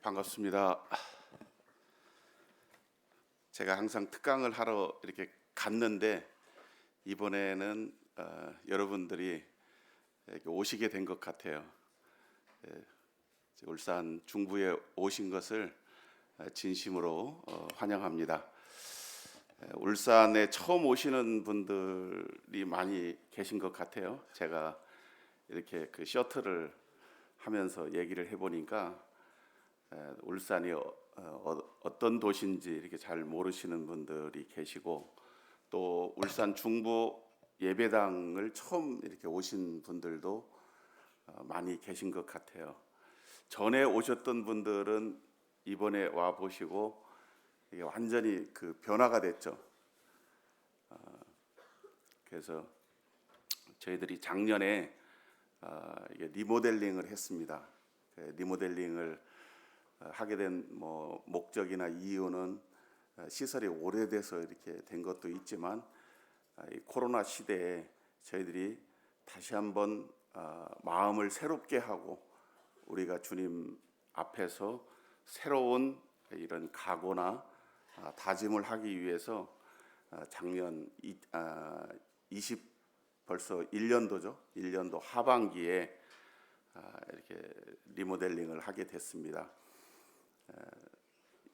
반갑습니다. 제가 항상 특강을 하러 이렇게 갔는데 이번에는 여러분들이 이렇게 오시게 된 것 같아요. 예, 울산 중부에 오신 것을 진심으로 환영합니다. 울산에 처음 오시는 분들이 많이 계신 것 같아요. 제가 이렇게 그 셔틀을 하면서 얘기를 해보니까 울산이 어떤 도시인지 이렇게 잘 모르시는 분들이 계시고, 또 울산 중부 예배당을 처음 이렇게 오신 분들도 많이 계신 것 같아요. 전에 오셨던 분들은 이번에 와 보시고 이게 완전히 그 변화가 됐죠. 그래서 저희들이 작년에 이게 리모델링을 했습니다. 리모델링을 하게 된 목적이나 이유는 시설이 오래돼서 이렇게 된 것도 있지만, 이 코로나 시대에 저희들이 다시 한번 마음을 새롭게 하고 우리가 주님 앞에서 새로운 이런 각오나 다짐을 하기 위해서 작년 20 벌써 1년도죠. 1년도 하반기에 이렇게 리모델링을 하게 됐습니다.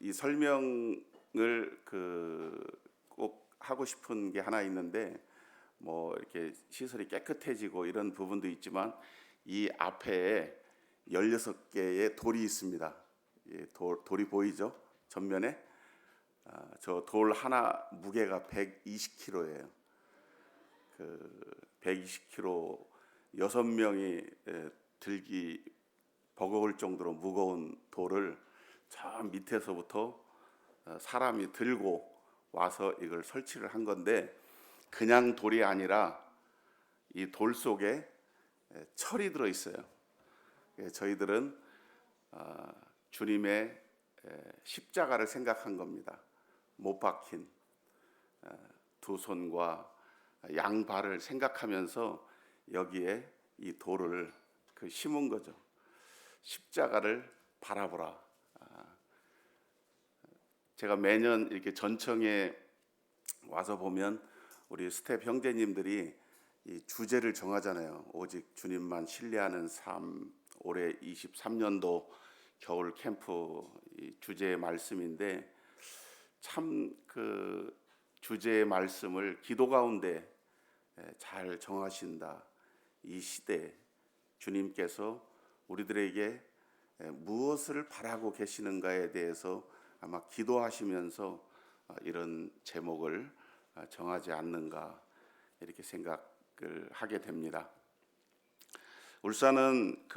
이 설명을 꼭 하고 싶은 게 하나 있는데, 이렇게 시설이 깨끗해지고 이런 부분도 있지만 이 앞에 16개의 돌이 있습니다. 돌이 보이죠? 전면에 저 돌 하나 무게가 120kg예요. 120kg 6명이 들기 버거울 정도로 무거운 돌을 저 밑에서부터 사람이 들고 와서 이걸 설치를 한 건데, 그냥 돌이 아니라 이 돌 속에 철이 들어 있어요. 저희들은 주님의 십자가를 생각한 겁니다. 못 박힌 두 손과 양발을 생각하면서 여기에 이 돌을 심은 거죠. 십자가를 바라보라. 제가 매년 이렇게 전청에 와서 보면 우리 스텝 형제님들이 이 주제를 정하잖아요. 오직 주님만 신뢰하는 삶. 올해 23년도 겨울 캠프 이 주제의 말씀인데, 참 그 주제의 말씀을 기도 가운데 잘 정하신다. 이 시대 주님께서 우리들에게 무엇을 바라고 계시는가에 대해서 아마 기도하시면서 이런 제목을 정하지 않는가, 이렇게 생각을 하게 됩니다. 울산은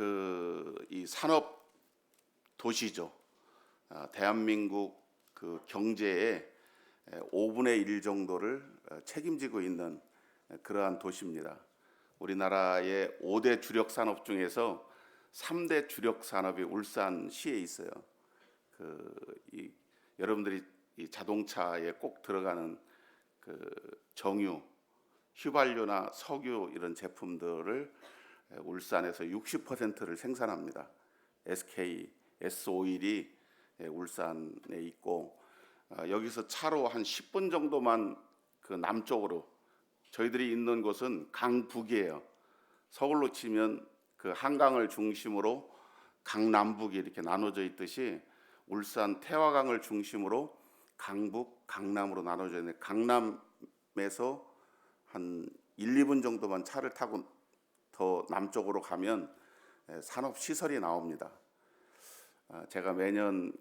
이 산업 도시죠. 대한민국 그 경제의 5분의 1 정도를 책임지고 있는 그러한 도시입니다. 우리나라의 5대 주력 산업 중에서 3대 주력 산업이 울산시에 있어요. 여러분들이 이 자동차에 꼭 들어가는 정유, 휘발유나 석유 이런 제품들을 울산에서 60%를 생산합니다. SK, S-오일이 울산에 있고, 여기서 차로 한 10분 정도만 남쪽으로, 저희들이 있는 곳은 강북이에요. 서울로 치면 한강을 중심으로 강남북이 이렇게 나눠져 있듯이 울산 태화강을 중심으로 강북, 강남으로 나눠져 있는데, 강남에서 한 1, 2분 정도만 차를 타고 더 남쪽으로 가면 산업 시설이 나옵니다. 제가 매년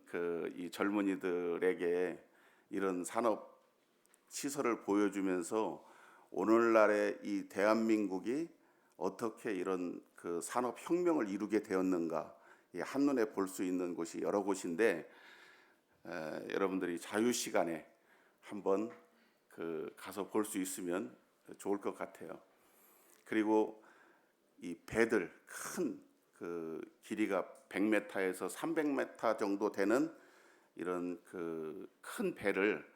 이 젊은이들에게 이런 산업 시설을 보여주면서 오늘날의 이 대한민국이 어떻게 이런 산업 혁명을 이루게 되었는가 한눈에 볼 수 있는 곳이 여러 곳인데, 여러분들이 자유 시간에 한번 가서 볼 수 있으면 좋을 것 같아요. 그리고 이 배들, 큰 길이가 100m에서 300m 정도 되는 이런 큰 배를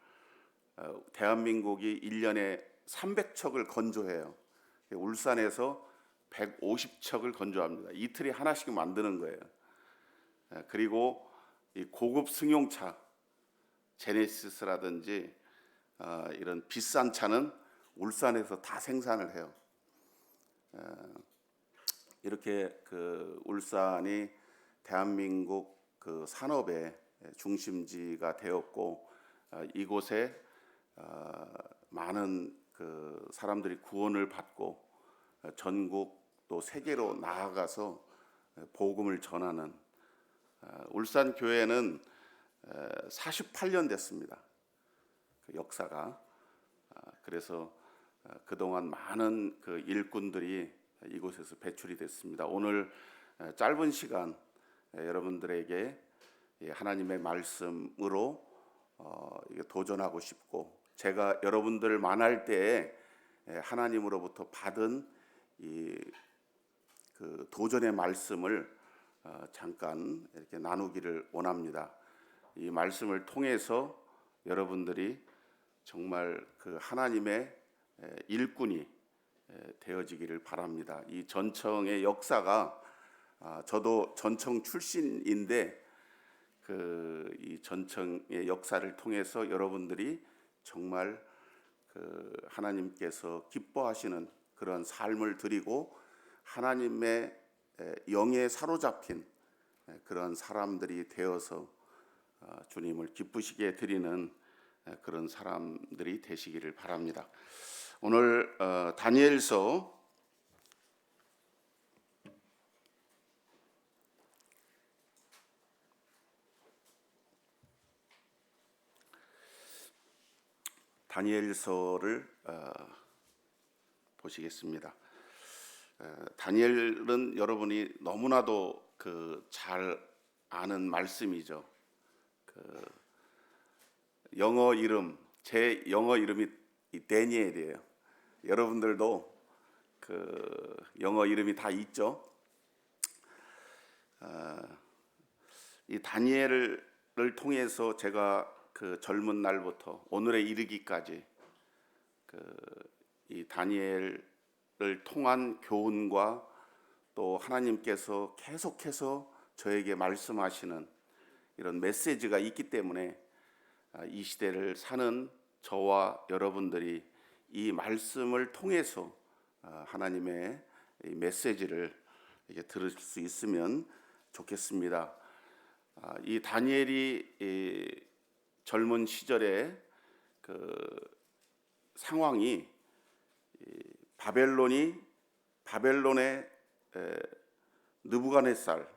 대한민국이 1년에 300척을 건조해요. 울산에서 150척을 건조합니다. 이틀에 하나씩 만드는 거예요. 그리고 이 고급 승용차 제네시스라든지 이런 비싼 차는 울산에서 다 생산을 해요. 이렇게 그 울산이 대한민국 그 산업의 중심지가 되었고, 이곳에 많은 그 사람들이 구원을 받고 전국 또 세계로 나아가서 복음을 전하는, 울산 교회는 48년 됐습니다. 그 역사가. 그래서 그동안 많은 그 일꾼들이 이곳에서 배출이 됐습니다. 오늘 짧은 시간 여러분들에게 하나님의 말씀으로 도전하고 싶고, 제가 여러분들 만날 때에 하나님으로부터 받은 그 도전의 말씀을 잠깐 이렇게 나누기를 원합니다. 이 말씀을 통해서 여러분들이 정말 그 하나님의 일꾼이 되어지기를 바랍니다. 이 전청의 역사가, 저도 전청 출신인데 이 전청의 역사를 통해서 여러분들이 정말 그 하나님께서 기뻐하시는 그런 삶을 드리고 하나님의 영에 사로잡힌 그런 사람들이 되어서 주님을 기쁘시게 드리는 그런 사람들이 되시기를 바랍니다. 오늘 다니엘서 '를 보시겠습니다. 다니엘은 여러분이 너무나도 잘 아는 말씀이죠. 영어 이름, 제 영어 이름이 데니엘이에요. 여러분들도 영어 이름이 다 있죠. 이 다니엘을 통해서 제가 젊은 날부터 오늘에 이르기까지 이 다니엘을 통한 교훈과 또 하나님께서 계속해서 저에게 말씀하시는 이런 메시지가 있기 때문에 이 시대를 사는 저와 여러분들이 이 말씀을 통해서 하나님의 이 메시지를 이렇게 들을 수 있으면 좋겠습니다. 이 다니엘이 젊은 시절에 상황이 바벨론의 느부갓네살,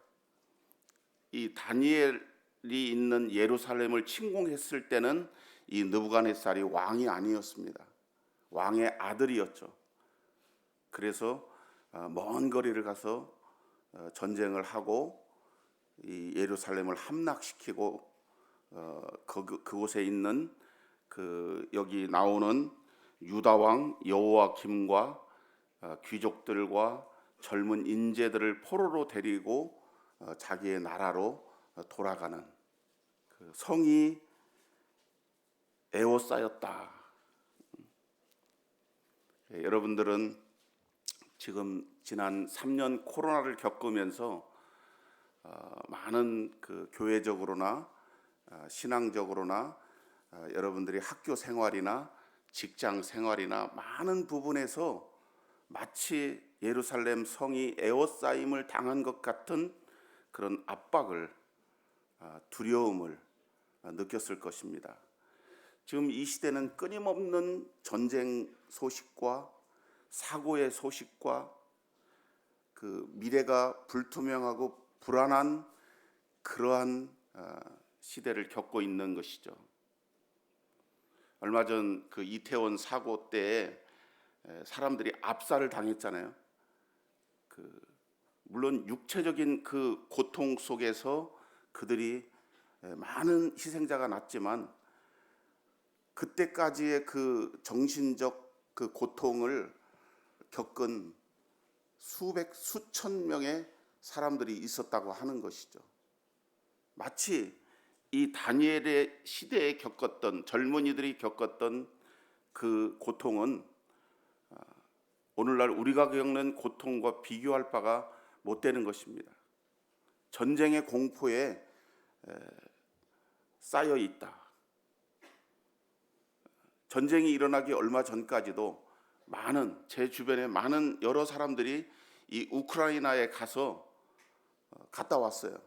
이 다니엘이 있는 예루살렘을 침공했을 때는 이 느부갓네살이 왕이 아니었습니다. 왕의 아들이었죠. 그래서 먼 거리를 가서 전쟁을 하고 이 예루살렘을 함락시키고 그곳에 있는 여기 나오는 유다 왕 여호와김과 귀족들과 젊은 인재들을 포로로 데리고 자기의 나라로 돌아가는 성이 에워싸였다. 여러분들은 지금 지난 3년 코로나를 겪으면서 많은 교회적으로나 신앙적으로나 여러분들이 학교 생활이나 직장 생활이나 많은 부분에서 마치 예루살렘 성이 에워싸임을 당한 것 같은 그런 압박을, 두려움을 느꼈을 것입니다. 지금 이 시대는 끊임없는 전쟁 소식과 사고의 소식과 미래가 불투명하고 불안한 그러한 시대를 겪고 있는 것이죠. 얼마 전 이태원 사고 때 사람들이 압살을 당했잖아요. 물론 육체적인 그 고통 속에서 그들이 많은 희생자가 났지만 그때까지의 정신적 고통을 겪은 수천 명의 사람들이 있었다고 하는 것이죠. 마치 이 다니엘의 시대에 겪었던, 젊은이들이 겪었던 그 고통은 오늘날 우리가 겪는 고통과 비교할 바가 못 되는 것입니다. 전쟁의 공포에 쌓여 있다. 전쟁이 일어나기 얼마 전까지도 제 주변에 많은 여러 사람들이 이 우크라이나에 갔다 왔어요.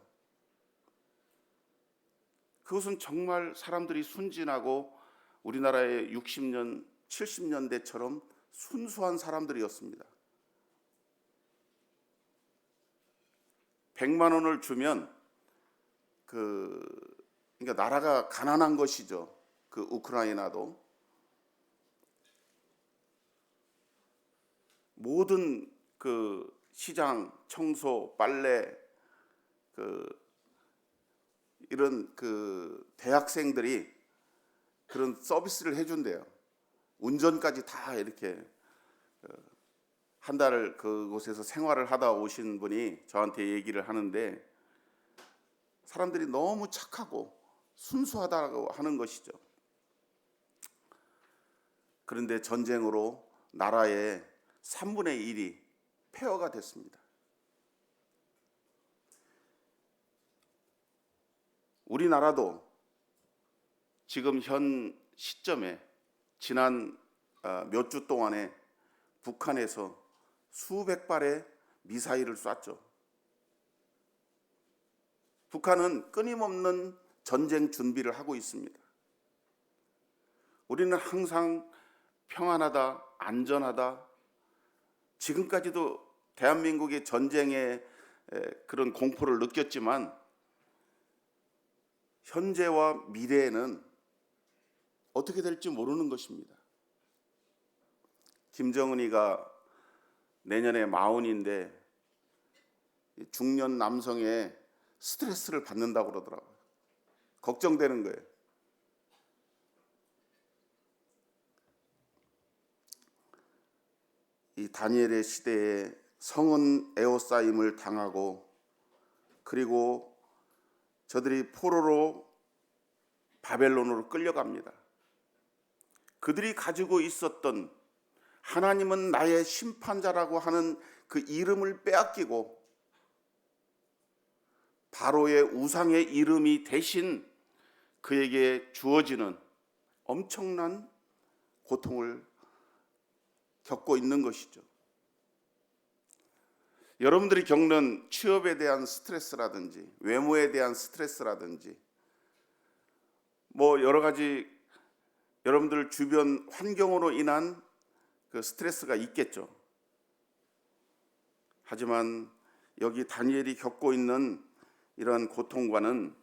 그것은 정말 사람들이 순진하고 우리나라의 60년, 70년대처럼 순수한 사람들이었습니다. 100만 원을 주면 그러니까 나라가 가난한 것이죠. 그 우크라이나도 모든 그 시장, 청소, 빨래, 이런 대학생들이 그런 서비스를 해준대요. 운전까지 다 이렇게 한 달을 그곳에서 생활을 하다 오신 분이 저한테 얘기를 하는데 사람들이 너무 착하고 순수하다고 하는 것이죠. 그런데 전쟁으로 나라의 3분의 1이 폐허가 됐습니다. 우리나라도 지금 현 시점에 지난 몇 주 동안에 북한에서 수백 발의 미사일을 쐈죠. 북한은 끊임없는 전쟁 준비를 하고 있습니다. 우리는 항상 평안하다, 안전하다, 지금까지도 대한민국의 전쟁의 그런 공포를 느꼈지만 현재와 미래에는 어떻게 될지 모르는 것입니다. 김정은이가 내년에 40인데 중년 남성의 스트레스를 받는다고 그러더라고요. 걱정되는 거예요. 이 다니엘의 시대에 성은 에워싸임을 당하고 그리고 저들이 포로로 바벨론으로 끌려갑니다. 그들이 가지고 있었던 하나님은 나의 심판자라고 하는 그 이름을 빼앗기고 바로의 우상의 이름이 대신 그에게 주어지는 엄청난 고통을 겪고 있는 것이죠. 여러분들이 겪는 취업에 대한 스트레스라든지 외모에 대한 스트레스라든지 여러 가지 여러분들 주변 환경으로 인한 그 스트레스가 있겠죠. 하지만 여기 다니엘이 겪고 있는 이러한 고통과는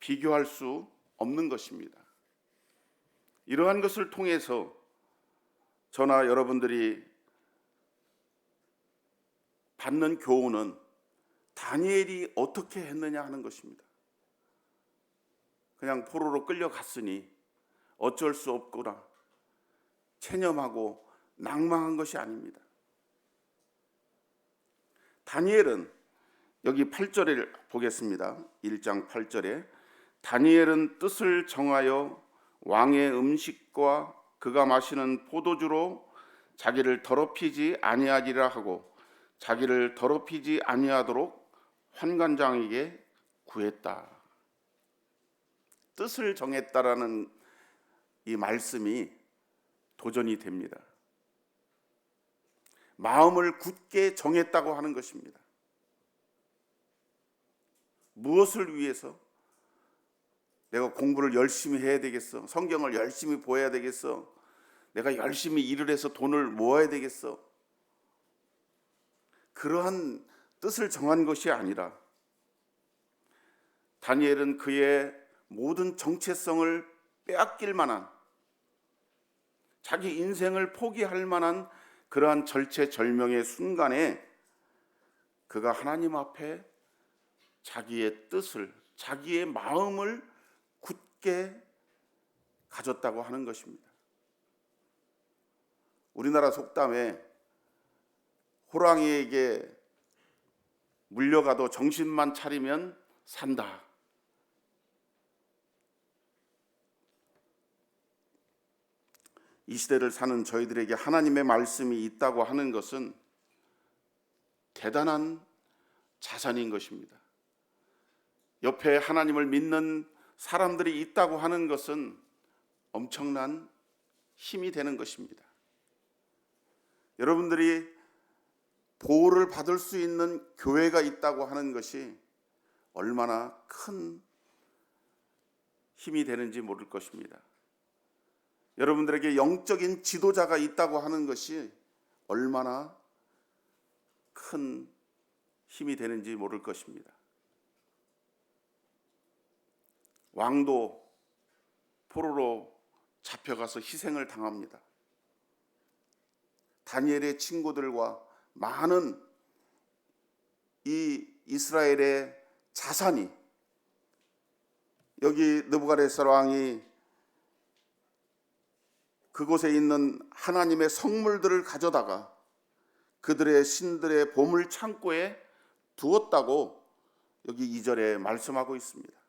비교할 수 없는 것입니다. 이러한 것을 통해서 저나 여러분들이 받는 교훈은 다니엘이 어떻게 했느냐 하는 것입니다. 그냥 포로로 끌려갔으니 어쩔 수 없구나 체념하고 낭망한 것이 아닙니다. 다니엘은 여기 8절을 보겠습니다. 1장 8절에 다니엘은 뜻을 정하여 왕의 음식과 그가 마시는 포도주로 자기를 더럽히지 아니하리라 하고 자기를 더럽히지 아니하도록 환관장에게 구했다. 뜻을 정했다라는 이 말씀이 도전이 됩니다. 마음을 굳게 정했다고 하는 것입니다. 무엇을 위해서? 내가 공부를 열심히 해야 되겠어? 성경을 열심히 보아야 되겠어? 내가 열심히 일을 해서 돈을 모아야 되겠어? 그러한 뜻을 정한 것이 아니라 다니엘은 그의 모든 정체성을 빼앗길 만한 자기 인생을 포기할 만한 그러한 절체절명의 순간에 그가 하나님 앞에 자기의 뜻을, 자기의 마음을 굳게 가졌다고 하는 것입니다. 우리나라 속담에 호랑이에게 물려가도 정신만 차리면 산다. 이 시대를 사는 저희들에게 하나님의 말씀이 있다고 하는 것은 대단한 자산인 것입니다. 옆에 하나님을 믿는 사람들이 있다고 하는 것은 엄청난 힘이 되는 것입니다. 여러분들이 보호를 받을 수 있는 교회가 있다고 하는 것이 얼마나 큰 힘이 되는지 모를 것입니다. 여러분들에게 영적인 지도자가 있다고 하는 것이 얼마나 큰 힘이 되는지 모를 것입니다. 왕도 포로로 잡혀가서 희생을 당합니다. 다니엘의 친구들과 많은 이 이스라엘의 자산이, 여기 느부갓네살 왕이 그곳에 있는 하나님의 성물들을 가져다가 그들의 신들의 보물 창고에 두었다고 여기 2절에 말씀하고 있습니다.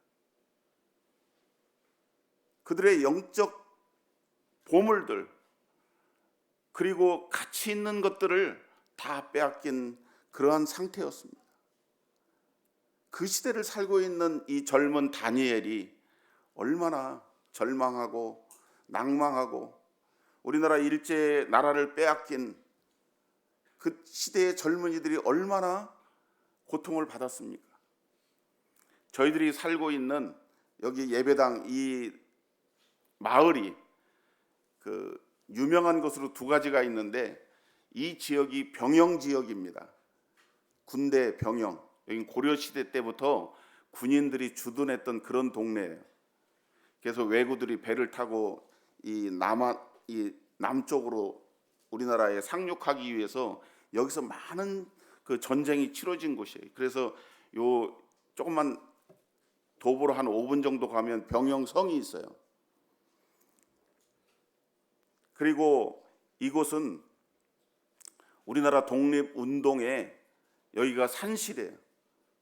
그들의 영적 보물들, 그리고 가치 있는 것들을 다 빼앗긴 그러한 상태였습니다. 그 시대를 살고 있는 이 젊은 다니엘이 얼마나 절망하고 낭망하고 우리나라 일제 나라를 빼앗긴 그 시대의 젊은이들이 얼마나 고통을 받았습니까? 저희들이 살고 있는 여기 예배당 이 마을이 그 유명한 것으로 두 가지가 있는데, 이 지역이 병영 지역입니다. 군대 병영. 여기 고려 시대 때부터 군인들이 주둔했던 그런 동네예요. 그래서 왜구들이 배를 타고 이 남쪽으로 우리나라에 상륙하기 위해서 여기서 많은 그 전쟁이 치러진 곳이에요. 그래서 요 조금만 도보로 한 5분 정도 가면 병영성이 있어요. 그리고 이곳은 우리나라 독립운동에 여기가 산실이에요.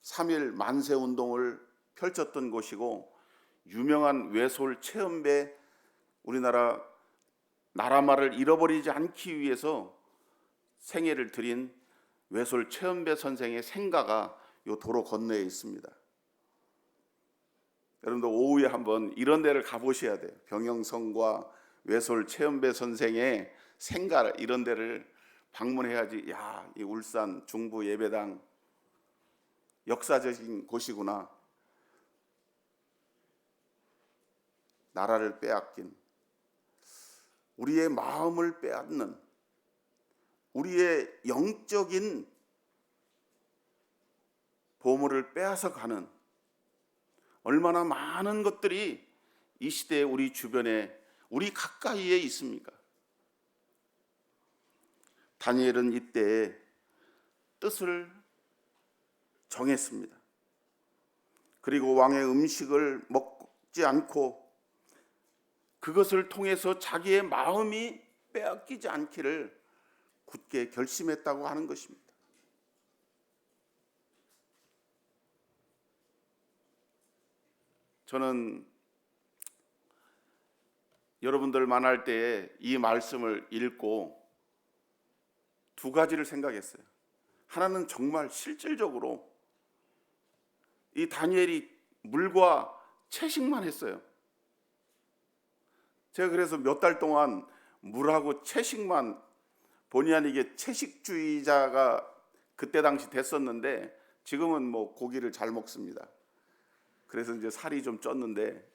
3.1 만세운동을 펼쳤던 곳이고, 유명한 외솔 최은배, 우리나라 나라말을 잃어버리지 않기 위해서 생애를 드린 외솔 최은배 선생의 생가가 이 도로 건너에 있습니다. 여러분들 오후에 한번 이런 데를 가보셔야 돼요. 병영성과 외솔 최은배 선생의 생가, 이런 데를 방문해야지, 야, 이 울산 중부 예배당 역사적인 곳이구나. 나라를 빼앗긴, 우리의 마음을 빼앗는, 우리의 영적인 보물을 빼앗아 가는 얼마나 많은 것들이 이 시대에 우리 주변에, 우리 가까이에 있습니까? 다니엘은 이때 뜻을 정했습니다. 그리고 왕의 음식을 먹지 않고 그것을 통해서 자기의 마음이 빼앗기지 않기를 굳게 결심했다고 하는 것입니다. 저는 여러분들 만날 때에 이 말씀을 읽고 두 가지를 생각했어요. 하나는 정말 실질적으로 이 다니엘이 물과 채식만 했어요. 제가 그래서 몇 달 동안 물하고 채식만, 본의 아니게 채식주의자가 그때 당시 됐었는데, 지금은 뭐 고기를 잘 먹습니다. 그래서 이제 살이 좀 쪘는데,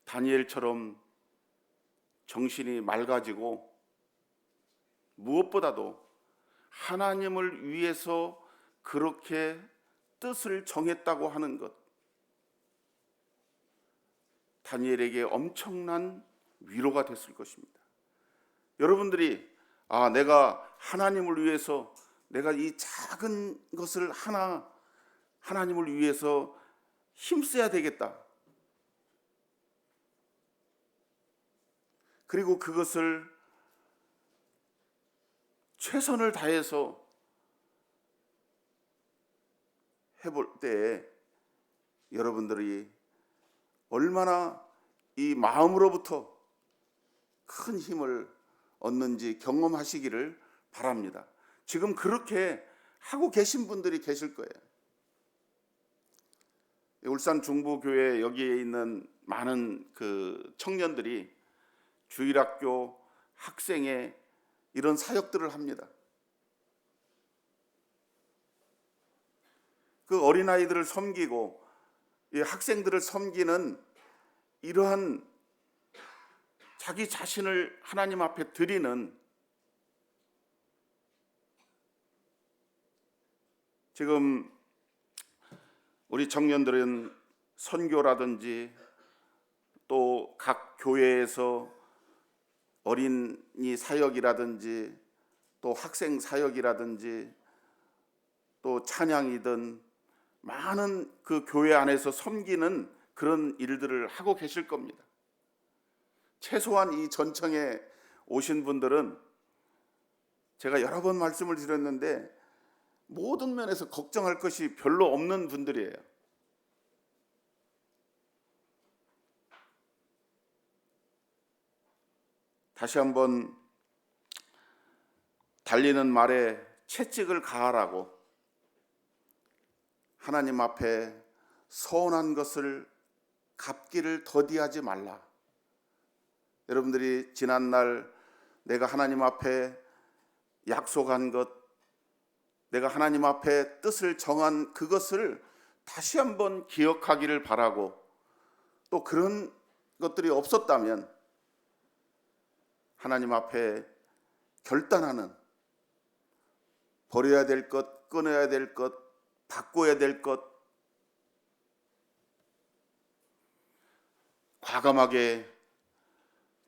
다니엘처럼 정신이 맑아지고 무엇보다도 하나님을 위해서 그렇게 뜻을 정했다고 하는 것, 다니엘에게 엄청난 위로가 됐을 것입니다. 여러분들이 내가 하나님을 위해서, 내가 이 작은 것을 하나님을 위해서 힘써야 되겠다. 그리고 그것을 최선을 다해서 해볼 때에 여러분들이 얼마나 이 마음으로부터 큰 힘을 얻는지 경험하시기를 바랍니다. 지금 그렇게 하고 계신 분들이 계실 거예요. 울산 중부교회 여기에 있는 많은 그 청년들이 주일학교 학생회 이런 사역들을 합니다. 그 어린아이들을 섬기고 이 학생들을 섬기는 이러한 자기 자신을 하나님 앞에 드리는, 지금 우리 청년들은 선교라든지 또 각 교회에서 어린이 사역이라든지 또 학생 사역이라든지 또 찬양이든 많은 그 교회 안에서 섬기는 그런 일들을 하고 계실 겁니다. 최소한 이 전청에 오신 분들은 제가 여러 번 말씀을 드렸는데 모든 면에서 걱정할 것이 별로 없는 분들이에요. 다시 한번 달리는 말에 채찍을 가하라고 하나님 앞에 서운한 것을 갚기를 더디하지 말라. 여러분들이 지난날 내가 하나님 앞에 약속한 것, 내가 하나님 앞에 뜻을 정한 그것을 다시 한번 기억하기를 바라고, 또 그런 것들이 없었다면 하나님 앞에 결단하는, 버려야 될 것, 끊어야 될 것, 바꿔야 될 것, 과감하게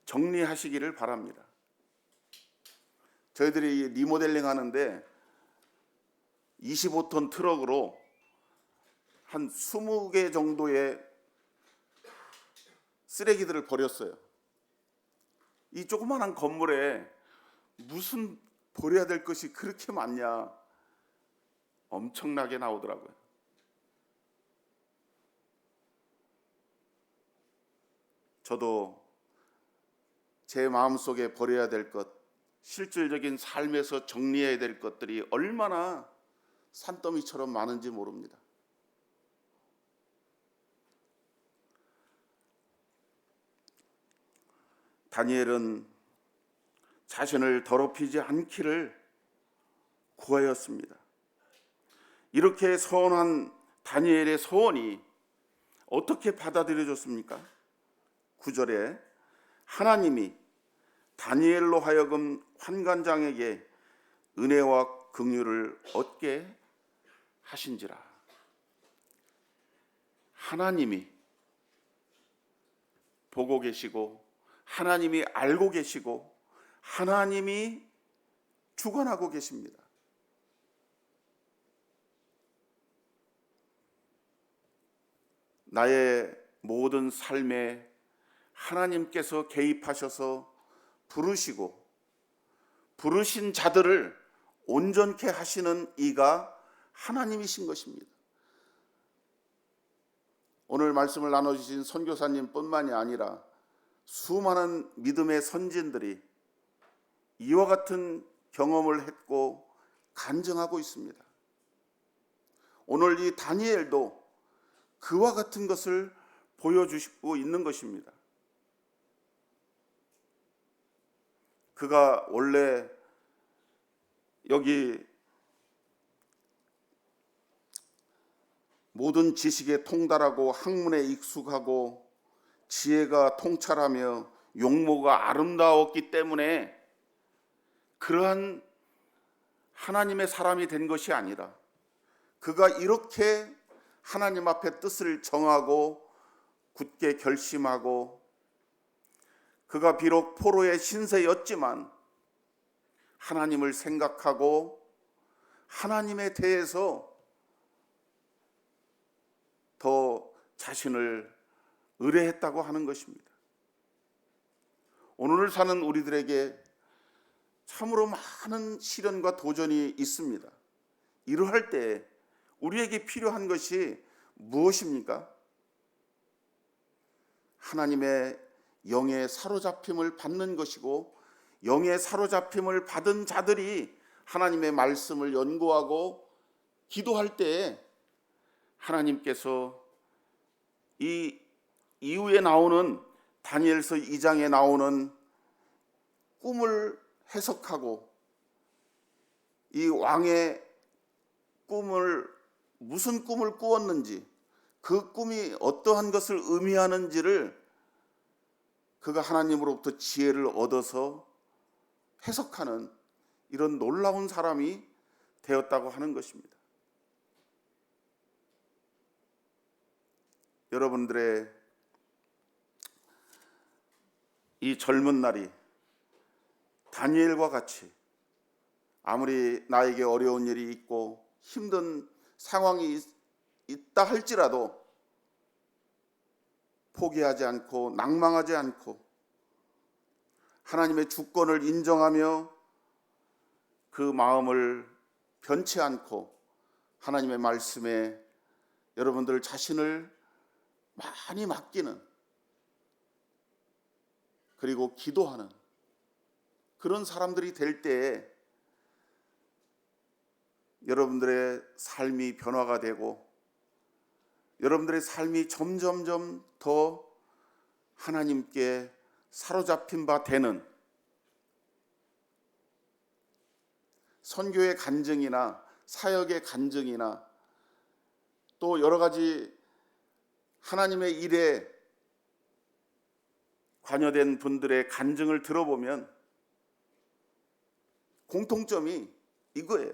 정리하시기를 바랍니다. 저희들이 리모델링 하는데 25톤 트럭으로 한 20개 정도의 쓰레기들을 버렸어요. 이 조그마한 건물에 무슨 버려야 될 것이 그렇게 많냐, 엄청나게 나오더라고요. 저도 제 마음속에 버려야 될 것, 실질적인 삶에서 정리해야 될 것들이 얼마나 산더미처럼 많은지 모릅니다. 다니엘은 자신을 더럽히지 않기를 구하였습니다. 이렇게 서원한 다니엘의 소원이 어떻게 받아들여졌습니까? 9절에 하나님이 다니엘로 하여금 환관장에게 은혜와 긍휼을 얻게 하신지라. 하나님이 보고 계시고 하나님이 알고 계시고 하나님이 주관하고 계십니다. 나의 모든 삶에 하나님께서 개입하셔서 부르시고 부르신 자들을 온전케 하시는 이가 하나님이신 것입니다. 오늘 말씀을 나눠주신 선교사님 뿐만이 아니라 수많은 믿음의 선진들이 이와 같은 경험을 했고 간증하고 있습니다. 오늘 이 다니엘도 그와 같은 것을 보여주시고 있는 것입니다. 그가 원래 여기 모든 지식에 통달하고 학문에 익숙하고 지혜가 통찰하며 용모가 아름다웠기 때문에 그러한 하나님의 사람이 된 것이 아니라 그가 이렇게 하나님 앞에 뜻을 정하고 굳게 결심하고 그가 비록 포로의 신세였지만 하나님을 생각하고 하나님에 대해서 더 자신을 의뢰했다고 하는 것입니다. 오늘을 사는 우리들에게 참으로 많은 시련과 도전이 있습니다. 이러할 때 우리에게 필요한 것이 무엇입니까? 하나님의 영의 사로잡힘을 받는 것이고 영의 사로잡힘을 받은 자들이 하나님의 말씀을 연구하고 기도할 때에 하나님께서 이 이후에 나오는 다니엘서 2장에 나오는 꿈을 해석하고 이 왕의 꿈을 무슨 꿈을 꾸었는지 그 꿈이 어떠한 것을 의미하는지를 그가 하나님으로부터 지혜를 얻어서 해석하는 이런 놀라운 사람이 되었다고 하는 것입니다. 여러분들의 이 젊은 날이 다니엘과 같이 아무리 나에게 어려운 일이 있고 힘든 상황이 있다 할지라도 포기하지 않고 낭망하지 않고 하나님의 주권을 인정하며 그 마음을 변치 않고 하나님의 말씀에 여러분들 자신을 많이 맡기는, 그리고 기도하는 그런 사람들이 될 때에 여러분들의 삶이 변화가 되고 여러분들의 삶이 점점점 더 하나님께 사로잡힌 바 되는, 선교의 간증이나 사역의 간증이나 또 여러 가지 하나님의 일에 관여된 분들의 간증을 들어보면 공통점이 이거예요.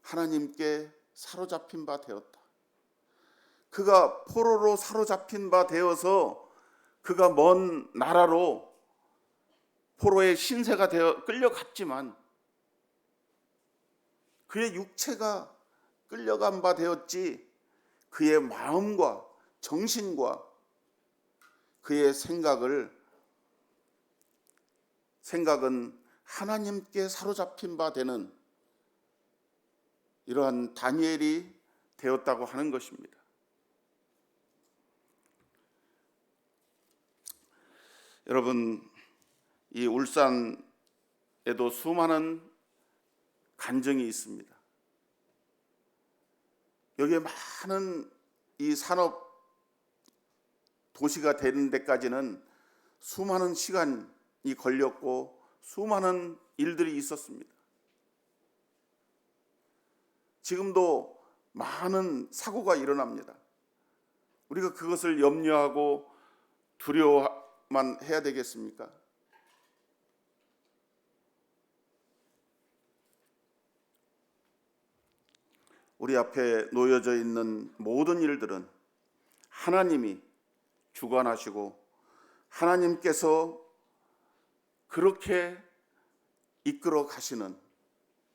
하나님께 사로잡힌 바 되었다. 그가 포로로 사로잡힌 바 되어서 그가 먼 나라로 포로의 신세가 되어 끌려갔지만 그의 육체가 끌려간 바 되었지 그의 마음과 정신과 그의 생각은 하나님께 사로잡힌 바 되는 이러한 다니엘이 되었다고 하는 것입니다. 여러분, 이 울산에도 수많은 간증이 있습니다. 여기에 많은 이 산업 도시가 되는 데까지는 수많은 시간이 걸렸고 수많은 일들이 있었습니다. 지금도 많은 사고가 일어납니다. 우리가 그것을 염려하고 두려워만 해야 되겠습니까? 우리 앞에 놓여져 있는 모든 일들은 하나님이 주관하시고 하나님께서 그렇게 이끌어 가시는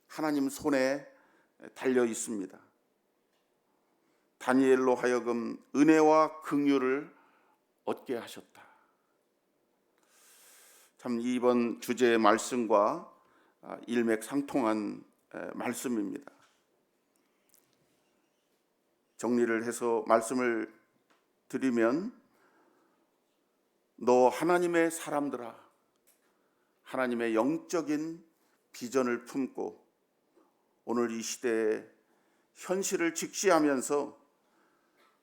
하나님 손에 달려 있습니다. 다니엘로 하여금 은혜와 긍휼을 얻게 하셨다. 참 이번 주제의 말씀과 일맥상통한 말씀입니다. 정리를 해서 말씀을 드리면, 너 하나님의 사람들아, 하나님의 영적인 비전을 품고 오늘 이 시대의 현실을 직시하면서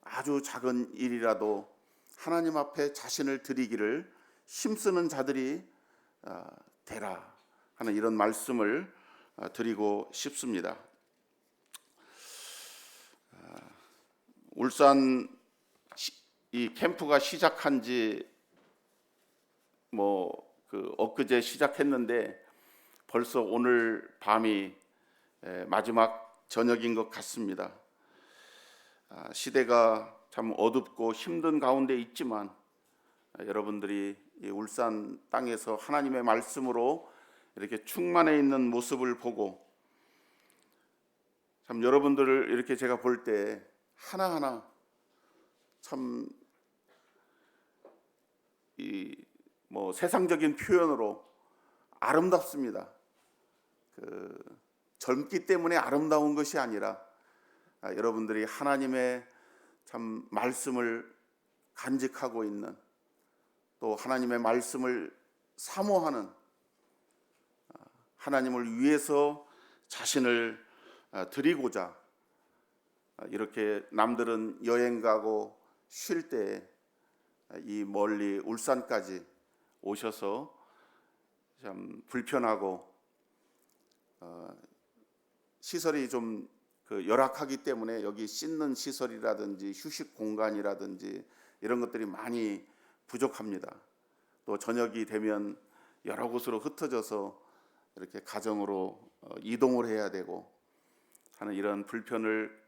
아주 작은 일이라도 하나님 앞에 자신을 드리기를 힘쓰는 자들이 되라 하는 이런 말씀을 드리고 싶습니다. 울산 이 캠프가 시작한 지 엊그제 시작했는데 벌써 오늘 밤이 마지막 저녁인 것 같습니다. 시대가 참 어둡고 힘든 가운데 있지만 여러분들이 이 울산 땅에서 하나님의 말씀으로 이렇게 충만해 있는 모습을 보고 참 여러분들을 이렇게 제가 볼 때 하나하나 참 세상적인 표현으로 아름답습니다. 젊기 때문에 아름다운 것이 아니라 여러분들이 하나님의 참 말씀을 간직하고 있는, 또 하나님의 말씀을 사모하는, 하나님을 위해서 자신을 드리고자 이렇게 남들은 여행 가고 쉴 때 이 멀리 울산까지 오셔서 참 불편하고 시설이 좀 열악하기 때문에 여기 씻는 시설이라든지 휴식 공간이라든지 이런 것들이 많이 부족합니다. 또 저녁이 되면 여러 곳으로 흩어져서 이렇게 가정으로 이동을 해야 되고 하는 이런 불편을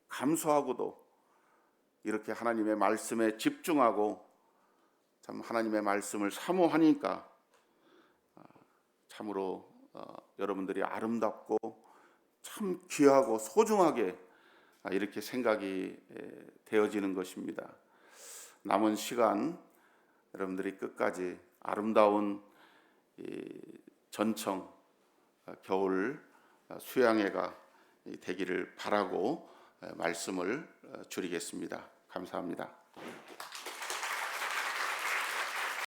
감수하고도 이렇게 하나님의 말씀에 집중하고 참 하나님의 말씀을 사모하니까 참으로 여러분들이 아름답고 참 귀하고 소중하게 이렇게 생각이 되어지는 것입니다. 남은 시간 여러분들이 끝까지 아름다운 이 전청 겨울 수양회가 되기를 바라고 말씀을 줄이겠습니다. 감사합니다.